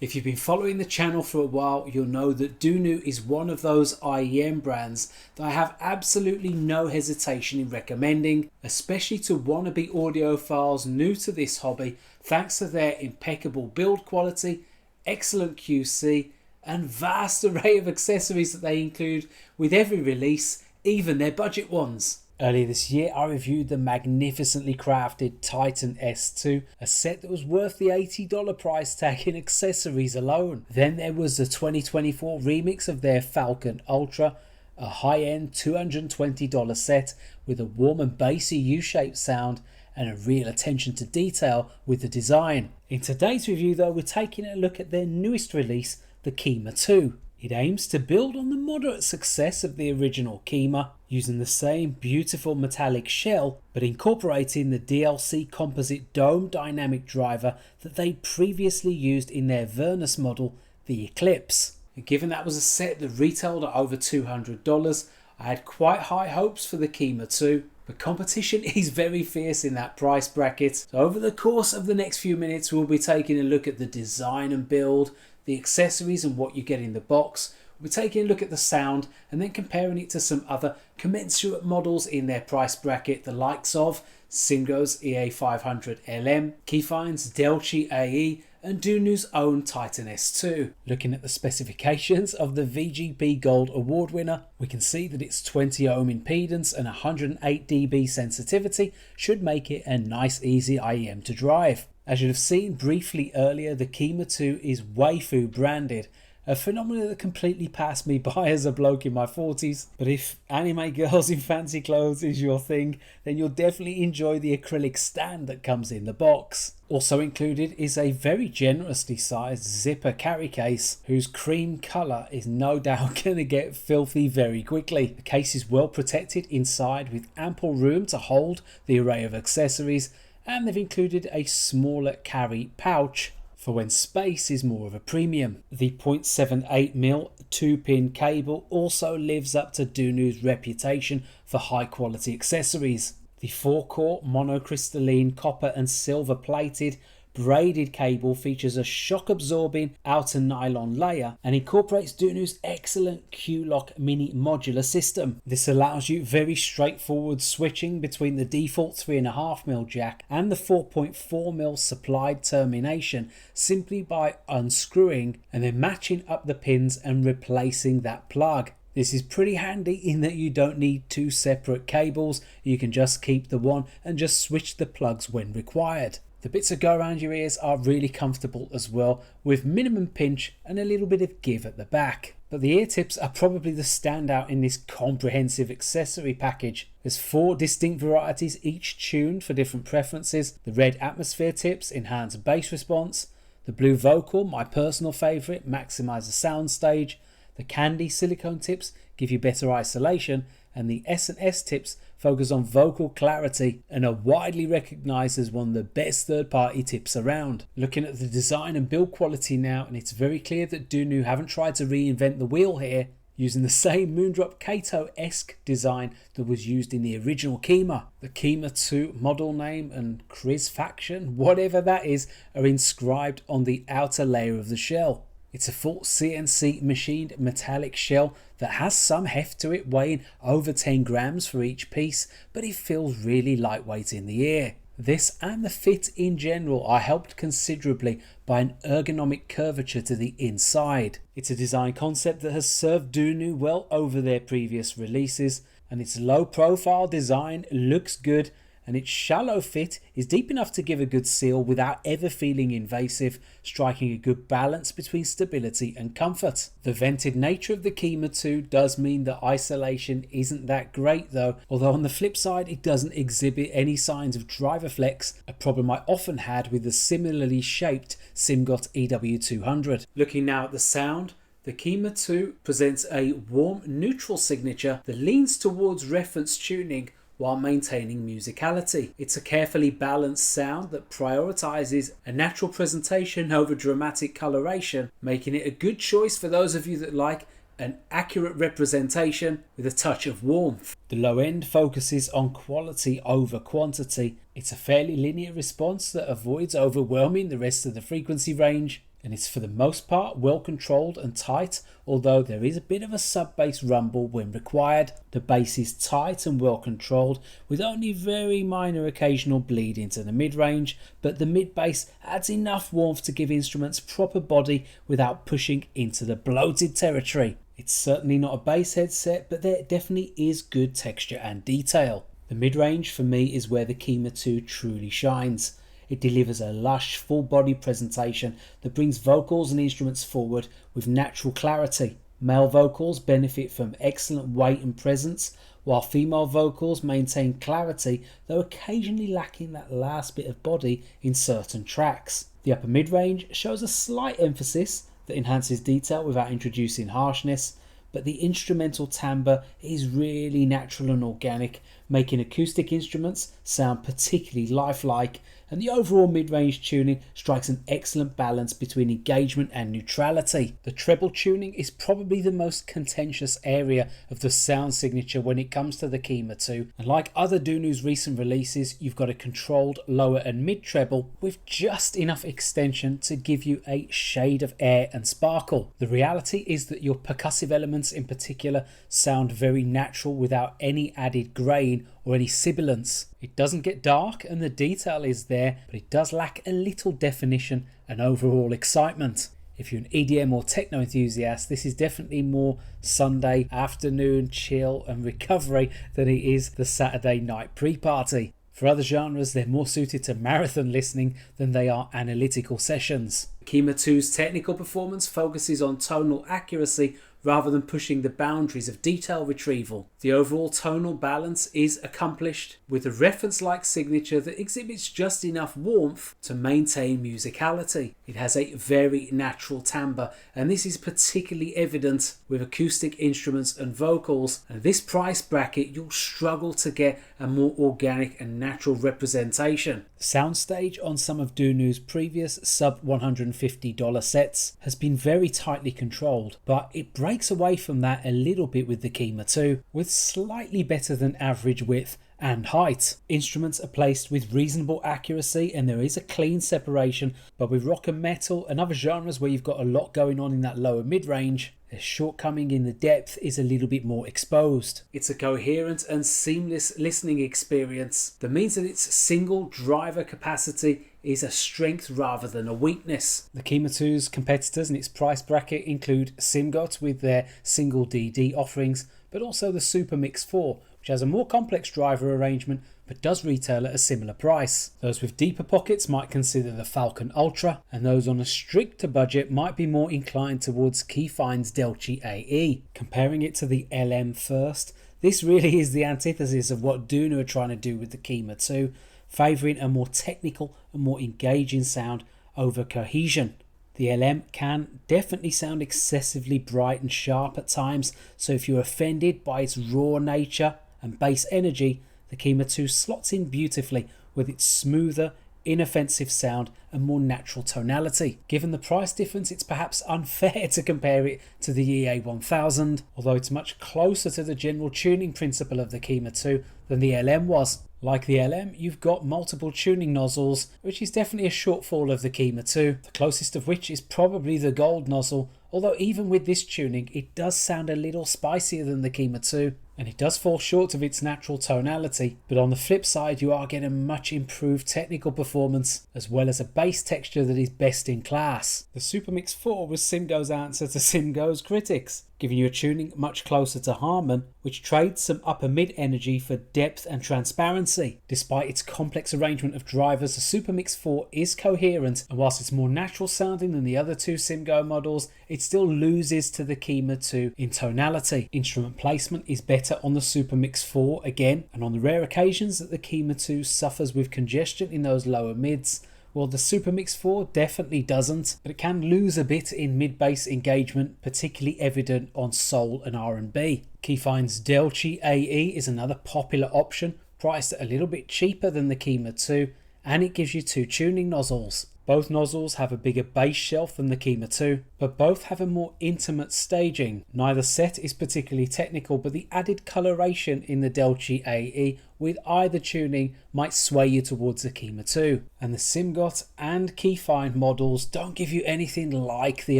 If you've been following the channel for a while, you'll know that Dunu is one of those IEM brands that I have absolutely no hesitation in recommending, especially to wannabe audiophiles new to this hobby, thanks to their impeccable build quality, excellent QC, and vast array of accessories that they include with every release, even their budget ones. Earlier this year, I reviewed the magnificently crafted Titan S2, a set that was worth the $80 price tag in accessories alone. Then there was the 2024 remix of their Falcon Ultra, a high-end $220 set with a warm and bassy U-shaped sound and a real attention to detail with the design. In today's review though, we're taking a look at their newest release, the Kima 2. It aims to build on the moderate success of the original Kima, using the same beautiful metallic shell, but incorporating the DLC composite dome dynamic driver that they previously used in their Vernus model, the Eclipse. And given that was a set that retailed at over $200, I had quite high hopes for the Kima 2. The competition is very fierce in that price bracket. So over the course of the next few minutes, we'll be taking a look at the design and build, the accessories and what you get in the box. We'll be taking a look at the sound and then comparing it to some other commensurate models in their price bracket, the likes of Simgot EA500LM, Kefine Delci AE and Dunu's own Titan S2. Looking at the specifications of the VGP Gold Award winner, we can see that its 20 ohm impedance and 108 dB sensitivity should make it a nice easy IEM to drive. As you'd have seen briefly earlier, the Kima 2 is waifu branded, a phenomenon that completely passed me by as a bloke in my 40s. But if anime girls in fancy clothes is your thing, then you'll definitely enjoy the acrylic stand that comes in the box. Also included is a very generously sized zipper carry case, whose cream colour is no doubt going to get filthy very quickly. The case is well protected inside with ample room to hold the array of accessories, and they've included a smaller carry pouch for when space is more of a premium. The 0.78mm 2-pin cable also lives up to Dunu's reputation for high quality accessories. The 4-core monocrystalline copper and silver plated braided cable features a shock absorbing outer nylon layer and incorporates Dunu's excellent Q-Lock mini modular system. This allows you very straightforward switching between the default 3.5mm jack and the 4.4mm supplied termination simply by unscrewing and then matching up the pins and replacing that plug. This is pretty handy in that you don't need two separate cables, you can just keep the one and just switch the plugs when required. The bits that go around your ears are really comfortable as well, with minimum pinch and a little bit of give at the back. But the ear tips are probably the standout in this comprehensive accessory package. There's 4 distinct varieties, each tuned for different preferences. The red atmosphere tips enhance bass response. The blue vocal, my personal favourite, maximise the sound stage. The candy silicone tips give you better isolation, and the S&S tips focus on vocal clarity and are widely recognised as one of the best third-party tips around. Looking at the design and build quality now, and it's very clear that Dunu haven't tried to reinvent the wheel here, using the same Moondrop Kato-esque design that was used in the original Kima. The Kima 2 model name and Kriz faction, whatever that is, are inscribed on the outer layer of the shell. It's a full CNC machined metallic shell that has some heft to it, weighing over 10 grams for each piece, but it feels really lightweight in the ear. This and the fit in general are helped considerably by an ergonomic curvature to the inside. It's a design concept that has served Dunu well over their previous releases, and its low profile design looks good, and its shallow fit is deep enough to give a good seal without ever feeling invasive, striking a good balance between stability and comfort. The vented nature of the Kima 2 does mean that isolation isn't that great though, although on the flip side it doesn't exhibit any signs of driver flex, a problem I often had with the similarly shaped Simgot EW200. Looking now at the sound, the Kima 2 presents a warm neutral signature that leans towards reference tuning while maintaining musicality. It's a carefully balanced sound that prioritizes a natural presentation over dramatic coloration, making it a good choice for those of you that like an accurate representation with a touch of warmth. The low end focuses on quality over quantity. It's a fairly linear response that avoids overwhelming the rest of the frequency range. and it's for the most part well controlled and tight, although there is a bit of a sub-bass rumble when required. The bass is tight and well controlled with only very minor occasional bleed into the mid-range, but the mid-bass adds enough warmth to give instruments proper body without pushing into the bloated territory. It's certainly not a bass headset, but there definitely is good texture and detail. The mid-range for me is where the Kima 2 truly shines. It delivers a lush, full-body presentation that brings vocals and instruments forward with natural clarity. Male vocals benefit from excellent weight and presence, while female vocals maintain clarity, though occasionally lacking that last bit of body in certain tracks. The upper mid-range shows a slight emphasis that enhances detail without introducing harshness, but the instrumental timbre is really natural and organic, making acoustic instruments sound particularly lifelike, and the overall mid-range tuning strikes an excellent balance between engagement and neutrality. The treble tuning is probably the most contentious area of the sound signature when it comes to the Kima 2, and like other Dunu's recent releases, you've got a controlled lower and mid treble with just enough extension to give you a shade of air and sparkle. The reality is that your percussive elements in particular sound very natural without any added grain or any sibilance. It doesn't get dark and the detail is there, but it does lack a little definition and overall excitement. If you're an EDM or techno enthusiast, this is definitely more Sunday afternoon chill and recovery than it is the Saturday night pre-party. For other genres, they're more suited to marathon listening than they are analytical sessions. Kima 2's technical performance focuses on tonal accuracy rather than pushing the boundaries of detail retrieval. The overall tonal balance is accomplished with a reference-like signature that exhibits just enough warmth to maintain musicality. It has a very natural timbre, and this is particularly evident with acoustic instruments and vocals. And this price bracket, you'll struggle to get a more organic and natural representation. The soundstage on some of Dunu's previous sub $150 sets has been very tightly controlled, but it breaks away from that a little bit with the Kima 2, with slightly better than average width and height. Instruments are placed with reasonable accuracy and there is a clean separation, but with rock and metal and other genres where you've got a lot going on in that lower mid-range, the shortcoming in the depth is a little bit more exposed. It's a coherent and seamless listening experience that means that its single driver capacity is a strength rather than a weakness. The Kima 2's competitors in its price bracket include Simgot with their single DD offerings, but also the Supermix 4, which has a more complex driver arrangement but does retail at a similar price. Those with deeper pockets might consider the Falcon Ultra, and those on a stricter budget might be more inclined towards Kefine Delci AE. Comparing it to the LM first, this really is the antithesis of what Dunu are trying to do with the Kima 2, favouring a more technical and more engaging sound over cohesion. The LM can definitely sound excessively bright and sharp at times, so if you're offended by its raw nature and bass energy, the Kima 2 slots in beautifully with its smoother, inoffensive sound and more natural tonality. Given the price difference, it's perhaps unfair to compare it to the EA1000, although it's much closer to the general tuning principle of the Kima 2 than the LM was. Like the LM, you've got multiple tuning nozzles, which is definitely a shortfall of the Kima 2, the closest of which is probably the gold nozzle, although even with this tuning it does sound a little spicier than the Kima 2, and it does fall short of its natural tonality, but on the flip side you are getting much improved technical performance as well as a bass texture that is best in class. The Supermix 4 was Simgot's answer to Simgot's critics, giving you a tuning much closer to Harman, which trades some upper mid energy for depth and transparency. Despite its complex arrangement of drivers, the Supermix 4 is coherent, and whilst it's more natural sounding than the other two Simgot models, it still loses to the Kima 2 in tonality. Instrument placement is better on the Supermix 4 again, and on the rare occasions that the Kima 2 suffers with congestion in those lower mids, well, the Supermix 4 definitely doesn't, but it can lose a bit in mid-bass engagement, particularly evident on soul and R&B. Kefine Delci AE is another popular option, priced at a little bit cheaper than the Kima 2, and it gives you two tuning nozzles. Both nozzles have a bigger base shelf than the Kima 2, but both have a more intimate staging. Neither set is particularly technical, but the added coloration in the Delci AE with either tuning might sway you towards the Kima 2. And the Simgot and Kefine models don't give you anything like the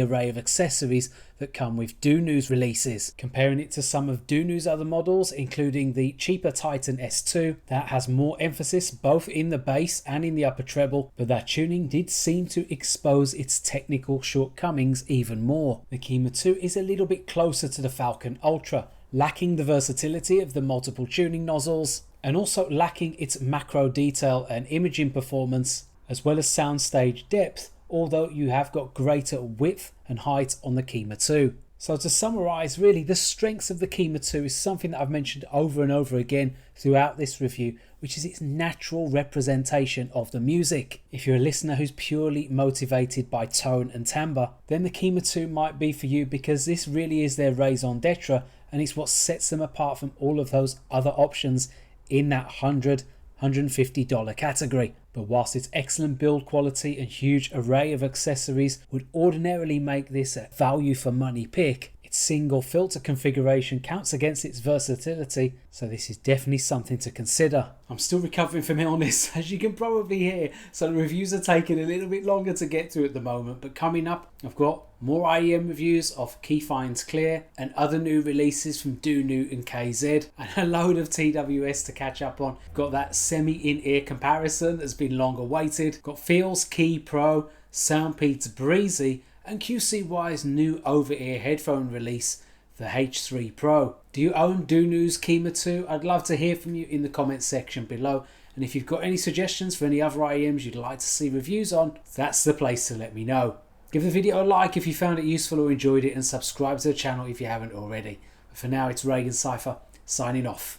array of accessories that come with Dunu's releases. Comparing it to some of Dunu's other models, including the cheaper Titan S2, that has more emphasis both in the bass and in the upper treble, but that tuning did seem to expose its technical shortcomings even more. The Kima 2 is a little bit closer to the Falcon Ultra, lacking the versatility of the multiple tuning nozzles, and also lacking its macro detail and imaging performance, as well as soundstage depth, although you have got greater width and height on the Kima 2. So to summarise, really the strengths of the Kima 2 is something that I've mentioned over and over again throughout this review, which is its natural representation of the music. If you're a listener who's purely motivated by tone and timbre, then the Kima 2 might be for you, because this really is their raison d'etre, and it's what sets them apart from all of those other options in that $100–$150 category. But whilst its excellent build quality and huge array of accessories would ordinarily make this a value for money pick, its single filter configuration counts against its versatility, so this is definitely something to consider. I'm still recovering from illness, as you can probably hear, so the reviews are taking a little bit longer to get to at the moment, but coming up I've got more IEM reviews of Kefine's Clear and other new releases from Dunu and KZ, and a load of TWS to catch up on. Got that semi-in-ear comparison that's been long awaited, got Feels Key Pro, Soundpede's Breezy, and QCY's new over-ear headphone release, the H3 Pro. Do you own Dunu's Kima 2? I'd love to hear from you in the comments section below, and if you've got any suggestions for any other IEMs you'd like to see reviews on, that's the place to let me know. Give the video a like if you found it useful or enjoyed it, and subscribe to the channel if you haven't already. But for now, it's ReganCipher signing off.